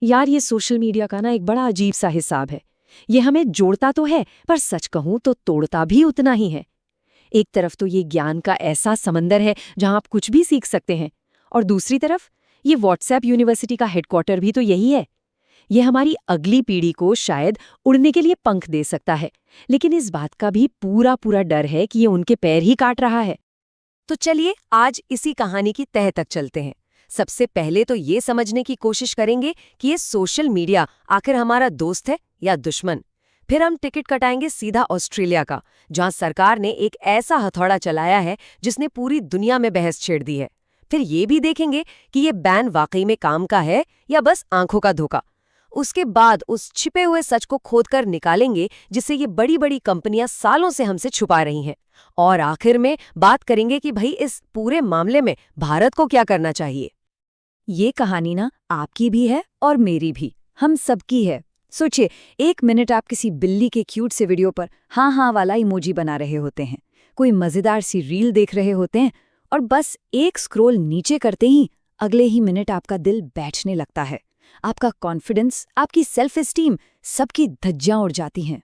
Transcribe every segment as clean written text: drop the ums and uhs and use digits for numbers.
यार ये social media का ना एक बड़ा अजीब सा हिसाब है। ये हमें जोड़ता तो है, पर सच कहूं तो तोड़ता भी उतना ही है। एक तरफ तो ये ज्ञान का ऐसा समंदर है जहां आप कुछ भी सीख सकते हैं, और दूसरी तरफ ये व्हाट्सएप यूनिवर्सिटी का हेडक्वार्टर भी तो यही है। ये हमारी अगली पीढ़ी को शायद उड़ने के लिए पंख दे सकता है, लेकिन इस बात का भी पूरा पूरा डर है कि ये उनके पैर ही काट रहा है। तो चलिए आज इसी कहानी की तह तक चलते हैं। सबसे पहले तो ये समझने की कोशिश करेंगे कि ये सोशल मीडिया आखिर हमारा दोस्त है या दुश्मन। फिर हम टिकट कटाएंगे सीधा ऑस्ट्रेलिया का, जहां सरकार ने एक ऐसा हथौड़ा चलाया है जिसने पूरी दुनिया में बहस छेड़ दी है। फिर ये भी देखेंगे कि ये बैन वाकई में काम का है या बस आंखों का धोखा। उसके बाद उस छिपे हुए सच को खोदकर निकालेंगे जिसे ये बड़ी बड़ी कंपनियां सालों से हमसे छुपा रही हैं। और आखिर में बात करेंगे कि भाई इस पूरे मामले में भारत को क्या करना चाहिए। ये कहानी ना आपकी भी है और मेरी भी, हम सबकी है। सोचिए, 1 मिनट आप किसी बिल्ली के क्यूट से वीडियो पर हाँ हाँ वाला इमोजी बना रहे होते हैं, कोई मजेदार सी रील देख रहे होते हैं, और बस एक स्क्रॉल नीचे करते ही अगले ही मिनट आपका दिल बैठने लगता है। आपका कॉन्फिडेंस, आपकी सेल्फ एस्टीम, सबकी धज्जियां उड़ जाती हैं।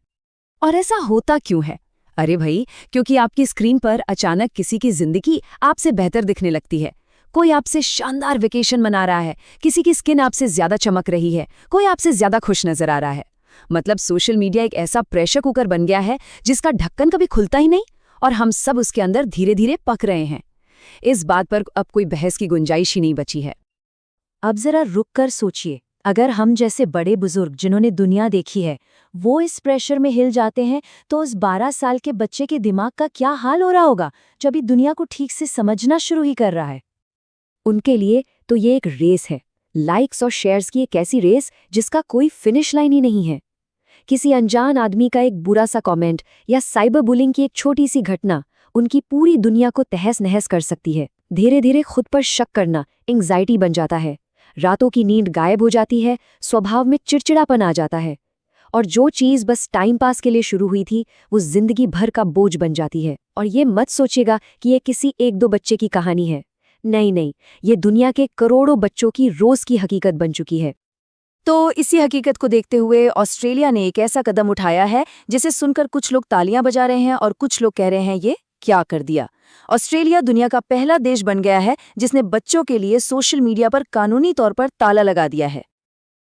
और ऐसा होता क्यों है? अरे भाई, क्योंकि आपकी स्क्रीन पर अचानक किसी की जिंदगी आपसे बेहतर दिखने लगती है। कोई आपसे शानदार वेकेशन मना रहा है, किसी की स्किन आपसे ज्यादा चमक रही है, कोई आपसे ज्यादा खुश नजर आ रहा है। मतलब सोशल मीडिया एक ऐसा प्रेशर कुकर बन गया है जिसका ढक्कन कभी खुलता ही नहीं, और हम सब उसके अंदर धीरे धीरे पक रहे हैं। इस बात पर अब कोई बहस की गुंजाइश ही नहीं बची है। अब जरा रुक कर सोचिए, अगर हम जैसे बड़े बुजुर्ग जिन्होंने दुनिया देखी है वो इस प्रेशर में हिल जाते हैं, तो उस 12 साल के बच्चे के दिमाग का क्या हाल हो रहा होगा जब ये दुनिया को ठीक से समझना शुरू ही कर रहा है। उनके लिए तो ये एक रेस है, लाइक्स और शेयर्स की एक ऐसी रेस जिसका कोई फिनिश लाइन ही नहीं है। किसी अनजान आदमी का एक बुरा सा कमेंट या साइबर बुलिंग की एक छोटी सी घटना उनकी पूरी दुनिया को तहस नहस कर सकती है। धीरे धीरे खुद पर शक करना एंग्जाइटी बन जाता है, रातों की नींद गायब हो जाती है, स्वभाव में चिड़चिड़ापन आ जाता है, और जो चीज़ बस टाइम पास के लिए शुरू हुई थी वो जिंदगी भर का बोझ बन जाती है। और ये मत सोचिएगा कि ये किसी एक दो बच्चे की कहानी है। नहीं नहीं, ये दुनिया के करोड़ों बच्चों की रोज की हकीकत बन चुकी है। तो इसी हकीकत को देखते हुए ऑस्ट्रेलिया ने एक ऐसा कदम उठाया है जिसे सुनकर कुछ लोग तालियां बजा रहे हैं और कुछ लोग कह रहे हैं ये क्या कर दिया। ऑस्ट्रेलिया दुनिया का पहला देश बन गया है जिसने बच्चों के लिए सोशल मीडिया पर कानूनी तौर पर ताला लगा दिया है।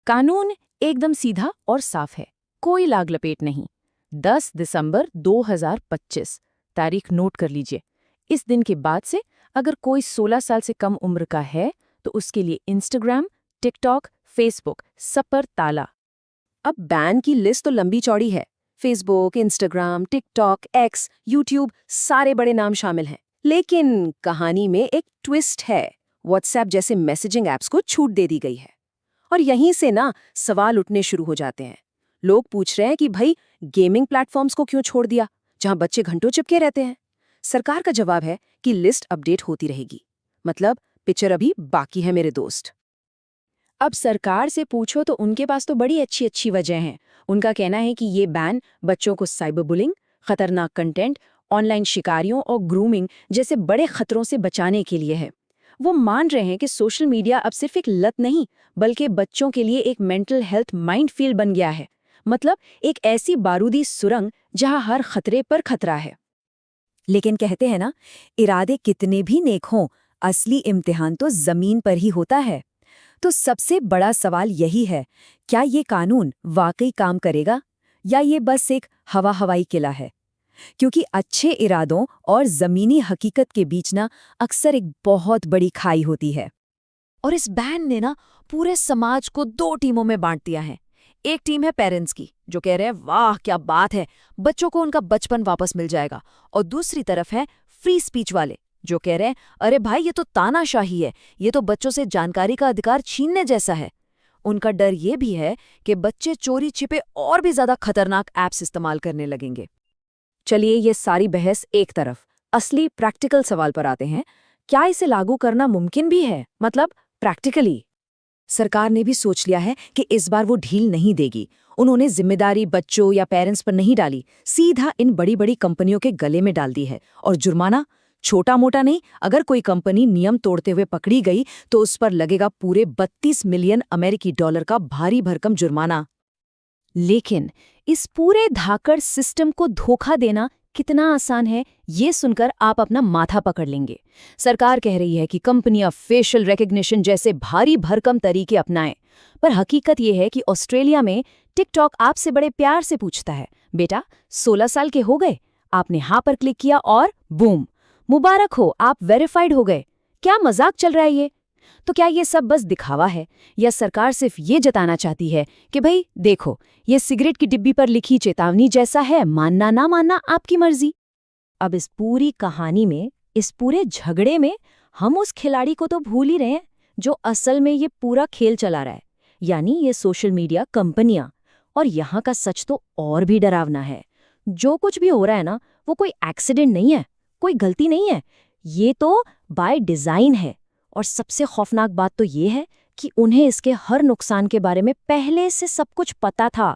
कानून एकदम सीधा और साफ है, कोई लाग लपेट नहीं। 10 दिसंबर 2025 तारीख नोट कर लीजिए। इस दिन के बाद से अगर कोई 16 साल से कम उम्र का है तो उसके लिए इंस्टाग्राम, टिकटॉक, फेसबुक सब पर ताला। अब बैन की लिस्ट तो लंबी चौड़ी है। Facebook, Instagram, TikTok, x, YouTube, सारे बड़े नाम शामिल हैं। लेकिन कहानी में एक ट्विस्ट है। व्हाट्सएप जैसे मैसेजिंग ऐप्स को छूट दे दी गई है। और यहीं से ना सवाल उठने शुरू हो जाते हैं। लोग पूछ रहे हैं कि भाई गेमिंग प्लेटफॉर्म्स को क्यों छोड़ दिया, जहां बच्चे घंटों चिपके रहते हैं। सरकार का जवाब है कि लिस्ट अपडेट होती रहेगी, मतलब पिक्चर अभी बाकी है मेरे दोस्त। अब सरकार से पूछो तो उनके पास तो बड़ी अच्छी अच्छी वजह हैं। उनका कहना है कि ये बैन बच्चों को साइबर बुलिंग, खतरनाक कंटेंट, ऑनलाइन शिकारियों और ग्रूमिंग जैसे बड़े खतरों से बचाने के लिए है। वो मान रहे हैं कि सोशल मीडिया अब सिर्फ एक लत नहीं, बल्कि बच्चों के लिए एक मेंटल हेल्थ माइनफील्ड बन गया है। मतलब एक ऐसी बारूदी सुरंग जहां हर खतरे पर खतरा है। लेकिन कहते हैं ना, इरादे कितने भी नेक हों, असली इम्तिहान तो जमीन पर ही होता है। तो सबसे बड़ा सवाल यही है, क्या ये कानून वाकई काम करेगा या ये बस एक हवाई किला है? क्योंकि अच्छे इरादों और जमीनी हकीकत के बीच ना अक्सर एक बहुत बड़ी खाई होती है। और इस बैन ने ना पूरे समाज को 2 टीमों में बांट दिया है। एक टीम है पेरेंट्स की, जो कह रहे हैं वाह क्या बात है, बच्चों को उनका बचपन वापस मिल जाएगा। और दूसरी तरफ है फ्री स्पीच वाले, जो कह रहे हैं अरे भाई ये तो तानाशाही है, ये तो बच्चों से जानकारी का अधिकार छीनने जैसा है। उनका डर ये भी है कि बच्चे चोरी छिपे और भी ज्यादा खतरनाक ऐप्स इस्तेमाल करने लगेंगे। चलिए ये सारी बहस एक तरफ, असली प्रैक्टिकल सवाल पर आते हैं। क्या इसे लागू करना मुमकिन भी है, मतलब प्रैक्टिकली? सरकार ने भी सोच लिया है कि इस बार वो ढील नहीं देगी। उन्होंने जिम्मेदारी बच्चों या पेरेंट्स पर नहीं डाली, सीधा इन बड़ी बड़ी कंपनियों के गले में डाल दी है। और जुर्माना छोटा मोटा नहीं, अगर कोई कंपनी नियम तोड़ते हुए पकड़ी गई तो उस पर लगेगा पूरे 32 मिलियन अमेरिकी डॉलर का भारी भरकम जुर्माना। लेकिन इस पूरे धाकड़ सिस्टम को धोखा देना कितना आसान है, ये सुनकर आप अपना माथा पकड़ लेंगे। सरकार कह रही है कि कंपनियां फेशियल रिकग्निशन जैसे भारी भरकम तरीके अपनाएं, पर हकीकत ये है कि ऑस्ट्रेलिया में टिकटॉक आपसे बड़े प्यार से पूछता है, बेटा 16 साल के हो गए? आपने हाँ पर क्लिक किया और बूम, मुबारक हो, आप वेरीफाइड हो गए। क्या मजाक चल रहा है ये? तो क्या ये सब बस दिखावा है, या सरकार सिर्फ ये जताना चाहती है कि भाई देखो, ये सिगरेट की डिब्बी पर लिखी चेतावनी जैसा है, मानना ना मानना आपकी मर्जी। अब इस पूरी कहानी में, इस पूरे झगड़े में हम उस खिलाड़ी को तो भूल ही रहे हैं जो असल में ये पूरा खेल चला रहा है, यानी ये सोशल मीडिया कंपनियां। और यहाँ का सच तो और भी डरावना है। जो कुछ भी हो रहा है ना, वो कोई एक्सीडेंट नहीं है, कोई गलती नहीं है, ये तो बाय डिजाइन है। और सबसे खौफनाक बात तो ये है कि उन्हें इसके हर नुकसान के बारे में पहले से सब कुछ पता था।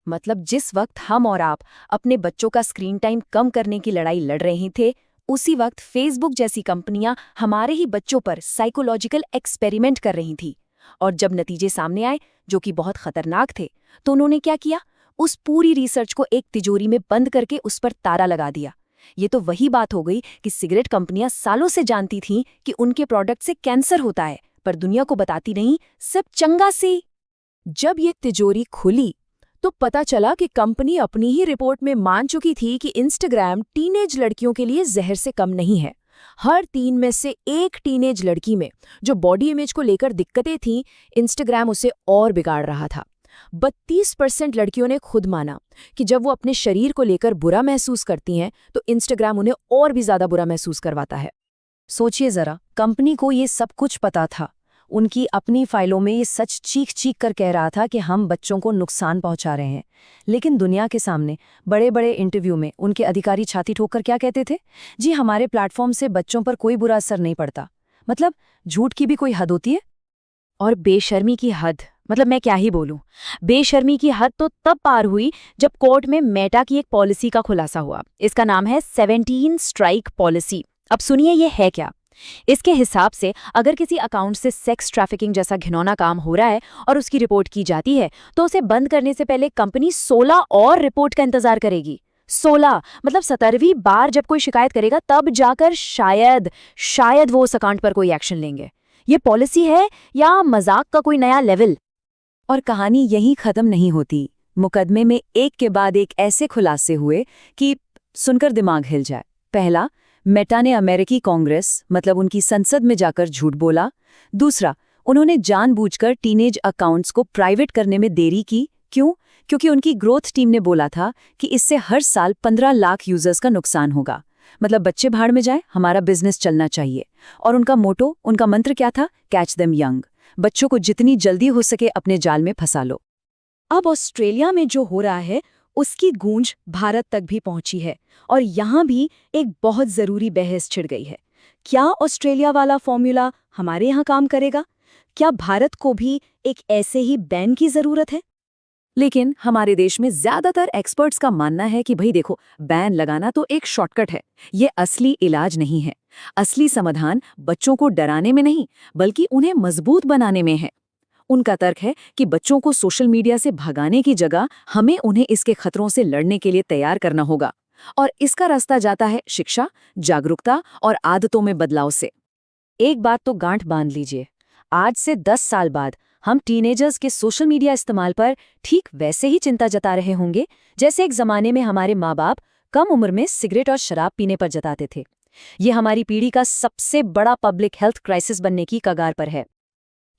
मतलब जिस वक्त हम और आप अपने बच्चों का स्क्रीन टाइम कम करने की लड़ाई लड़ रहे थे, उसी वक्त फेसबुक जैसी कंपनियां हमारे ही बच्चों पर साइकोलॉजिकल एक्सपेरिमेंट कर रही थी। और जब नतीजे सामने आए, जो कि बहुत खतरनाक थे, तो उन्होंने क्या किया? उस पूरी रिसर्च को एक तिजोरी में बंद करके उस पर ताला लगा दिया। ये तो वही बात हो गई कि सिगरेट कंपनियां सालों से जानती थीं कि उनके प्रोडक्ट से कैंसर होता है, पर दुनिया को बताती नहीं, सिर्फ चंगा सी। जब ये तिजोरी खुली तो पता चला कि कंपनी अपनी ही रिपोर्ट में मान चुकी थी कि इंस्टाग्राम टीनेज लड़कियों के लिए जहर से कम नहीं है। हर 3 में से एक टीनेज लड़की में जो बॉडी इमेज को लेकर दिक्कतें थीं, इंस्टाग्राम उसे और बिगाड़ रहा था। 32% लड़कियों ने खुद माना कि जब वो अपने शरीर को लेकर बुरा महसूस करती हैं, तो इंस्टाग्राम उन्हें और भी ज्यादा बुरा महसूस करवाता है। सोचिए जरा, कंपनी को ये सब कुछ पता था। उनकी अपनी फाइलों में ये सच चीख चीख कर कह रहा था कि हम बच्चों को नुकसान पहुंचा रहे हैं। लेकिन दुनिया के सामने बड़े बड़े इंटरव्यू में उनके अधिकारी छाती ठोककर क्या कहते थे? जी, हमारे प्लेटफॉर्म से बच्चों पर कोई बुरा असर नहीं पड़ता। मतलब झूठ की भी कोई हद होती है। और बेशर्मी की हद, मतलब मैं क्या ही बोलूं। बेशर्मी की हद तो तब पार हुई जब कोर्ट में मेटा की एक पॉलिसी का खुलासा हुआ। इसका नाम है 17 स्ट्राइक पॉलिसी। अब सुनिए ये है क्या। इसके हिसाब से अगर किसी अकाउंट से सेक्स ट्रैफिकिंग जैसा घिनौना काम हो रहा है और उसकी रिपोर्ट की जाती है, तो उसे बंद करने से पहले कंपनी 16 और रिपोर्ट का इंतजार करेगी। 16 मतलब 17वीं बार जब कोई शिकायत करेगा, तब जाकर शायद वो उस अकाउंट पर कोई एक्शन लेंगे। ये पॉलिसी है या मजाक का कोई नया लेवल? और कहानी यहीं खत्म नहीं होती। मुकदमे में एक के बाद एक ऐसे खुलासे हुए कि सुनकर दिमाग हिल जाए। पहला, मेटा ने अमेरिकी कांग्रेस मतलब उनकी संसद में जाकर झूठ बोला। दूसरा, उन्होंने जानबूझकर टीनेज अकाउंट्स को प्राइवेट करने में देरी की। क्यों? क्योंकि उनकी ग्रोथ टीम ने बोला था कि इससे हर साल 15 लाख यूजर्स का नुकसान होगा। मतलब बच्चे भाड़ में जाए, हमारा बिजनेस चलना चाहिए। और उनका मोटो, उनका मंत्र क्या था? Catch them young. बच्चों को जितनी जल्दी हो सके अपने जाल में फंसा लो। अब ऑस्ट्रेलिया में जो हो रहा है, उसकी गूंज भारत तक भी पहुंची है। और यहाँ भी एक बहुत जरूरी बहस छिड़ गई है। क्या ऑस्ट्रेलिया वाला फॉर्मूला हमारे यहाँ काम करेगा? क्या भारत को भी एक ऐसे ही बैन की जरूरत है? लेकिन हमारे देश में ज्यादातर एक्सपर्ट्स का मानना है कि भाई देखो, बैन लगाना तो एक शॉर्टकट है, ये असली इलाज नहीं है। असली समाधान बच्चों को डराने में नहीं, बल्कि उन्हें मजबूत बनाने में है। उनका तर्क है कि बच्चों को सोशल मीडिया से भगाने की जगह हमें उन्हें इसके खतरों से लड़ने के लिए तैयार करना होगा। और इसका रास्ता जाता है शिक्षा, जागरूकता और आदतों में बदलाव से। एक बात तो गांठ बांध लीजिए, आज से 10 साल बाद हम टीनेजर्स के सोशल मीडिया इस्तेमाल पर ठीक वैसे ही चिंता जता रहे होंगे जैसे एक जमाने में हमारे माँ बाप कम उम्र में सिगरेट और शराब पीने पर जताते थे। ये हमारी पीढ़ी का सबसे बड़ा पब्लिक हेल्थ क्राइसिस बनने की कगार पर है।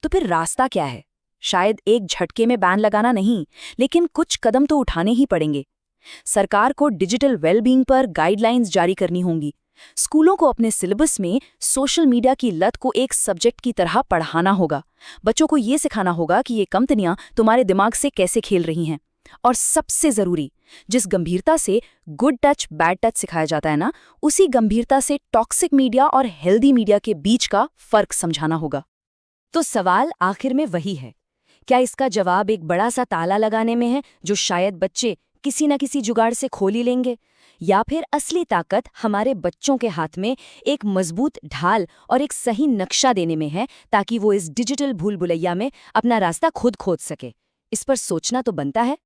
तो फिर रास्ता क्या है? शायद एक झटके में बैन लगाना नहीं, लेकिन कुछ कदम तो उठाने ही पड़ेंगे। सरकार को डिजिटल वेलबींग पर गाइडलाइंस जारी करनी होंगी। स्कूलों को अपने सिलेबस में सोशल मीडिया की लत को एक सब्जेक्ट की तरह पढ़ाना होगा। बच्चों को ये सिखाना होगा कि ये कंपनियां तुम्हारे दिमाग से कैसे खेल रही हैं। और सबसे जरूरी, जिस गंभीरता से गुड टच बैड टच सिखाया जाता है ना, उसी गंभीरता से टॉक्सिक मीडिया और हेल्दी मीडिया के बीच का फर्क समझाना होगा। तो सवाल आखिर में वही है, क्या इसका जवाब एक बड़ा सा ताला लगाने में है जो शायद बच्चे किसी न किसी जुगाड़ से खोल ही लेंगे, या फिर असली ताकत हमारे बच्चों के हाथ में एक मजबूत ढाल और एक सही नक्शा देने में है, ताकि वो इस डिजिटल भूल भुलैया में अपना रास्ता खुद खोज सके? इस पर सोचना तो बनता है।